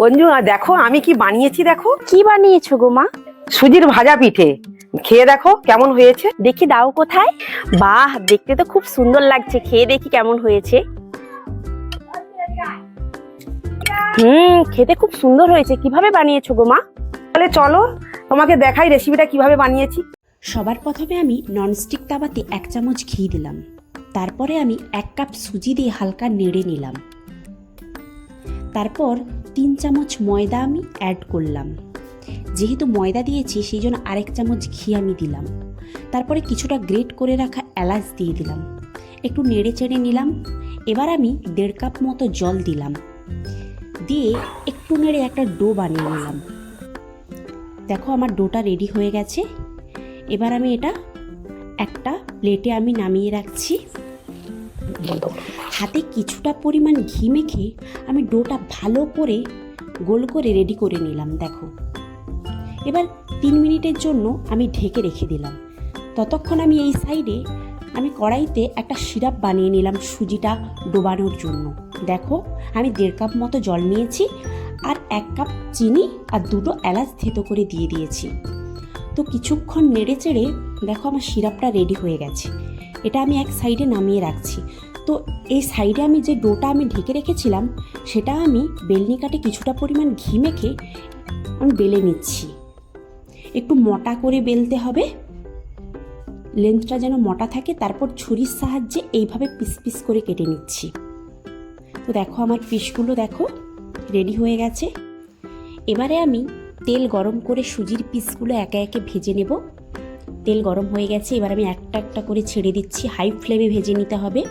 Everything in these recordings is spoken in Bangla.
অঞ্জু দেখো আমি কি বানিয়েছি, দেখো। কি বানিয়েছো গো মা? সুজির ভাজা পিঠে, খেয়ে দেখো কেমন হয়েছে। দেখি দাও কোথায়। বাহ, দেখতে তো খুব সুন্দর লাগছে, খেয়ে দেখি কেমন হয়েছে। খেতে খুব সুন্দর হয়েছে। কিভাবে বানিয়েছো গো মা? তাহলে চলো তোমাকে দেখাই রেসিপিটা কিভাবে বানিয়েছি। সবার প্রথমে আমি ননস্টিক তাওয়াতে 1 চামচ ঘি দিলাম। তারপরে আমি 1 কাপ সুজি দিয়ে হালকা নেড়ে নিলাম। তারপর 3 চামচ ময়দা আমি অ্যাড করলাম। যেহেতু ময়দা দিয়েছি সেই জন্য আরেক চামচ ঘি আমি দিলাম। তারপরে কিছুটা গ্রেট করে রাখা এলাচ দিয়ে দিলাম, একটু নেড়ে চেড়ে নিলাম। এবার আমি 1.5 কাপ মতো জল দিলাম, দিয়ে একটু নেড়ে একটা ডো বানিয়ে নিলাম। দেখো আমার ডোটা রেডি হয়ে গেছে। এবার আমি এটা একটা প্লেটে আমি নামিয়ে রাখছি। হাতে কিছুটা পরিমাণ ঘি মেখে আমি ডোটা ভালো করে গোল করে রেডি করে নিলাম। দেখো এবার 3 মিনিটের জন্য আমি ঢেকে রেখে দিলাম। ততক্ষণ আমি এই সাইডে আমি কড়াইতে একটা সিরাপ বানিয়ে নিলাম সুজিটা ডোবানোর জন্য। দেখো আমি 1.5 কাপ মতো জল নিয়েছি, আর 1 কাপ চিনি আর 2টো এলাচ থেতো করে দিয়ে দিয়েছি। তো কিছুক্ষণ নেড়ে চেড়ে দেখো আমার সিরাপটা রেডি হয়ে গেছে। এটা আমি এক সাইডে নামিয়ে রাখছি। তো এই সাইডে আমি যে ডোটা আমি ঢেকে রেখেছিলাম সেটা আমি বেলনি কাটে কিছুটা পরিমাণ ঘি মেখে আমি বেলে নিচ্ছি। একটু মোটা করে বেলতে হবে, লেন্থটা যেন মোটা থাকে। তারপর ছুরির সাহায্যে এইভাবে পিস পিস করে কেটে নিচ্ছি। তো দেখো আমার পিসগুলো দেখো রেডি হয়ে গেছে। এবারে আমি তেল গরম করে সুজির পিসগুলো একে একে ভেজে নেব। তেল গরম হয়ে গেছে, এবার আমি একটা একটা করে ছেড়ে দিচ্ছি। হাই ফ্লেমে ভেজে নিতে হবে।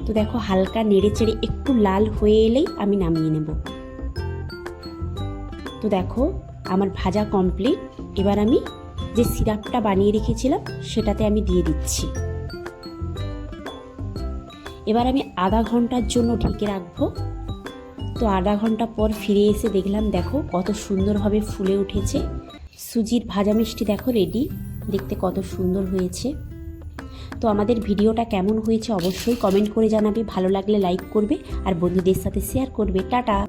তো দেখো হালকা নেড়ে চেড়ে একটু লাল হয়ে এলেই আমি নামিয়ে নেব। তো দেখো আমার ভাজা কমপ্লিট। এবার আমি যে সিরাপটা বানিয়ে রেখেছিলাম সেটাতে আমি দিয়ে দিচ্ছি। এবার আমি আধা ঘন্টার জন্য ঢেকে রাখবো। তো আধা ঘন্টা পর ফিরে এসে দেখলাম দেখো কত সুন্দরভাবে ফুলে উঠেছে। সুজির ভাজা মিষ্টি দেখো রেডি, দেখতে কত সুন্দর হয়েছে। তো আমাদের ভিডিওটা কেমন হয়েছে অবশ্যই কমেন্ট করে জানাবে। ভালো লাগলে লাইক করবে আর বন্ধুদের সাথে শেয়ার করবে। টাটা।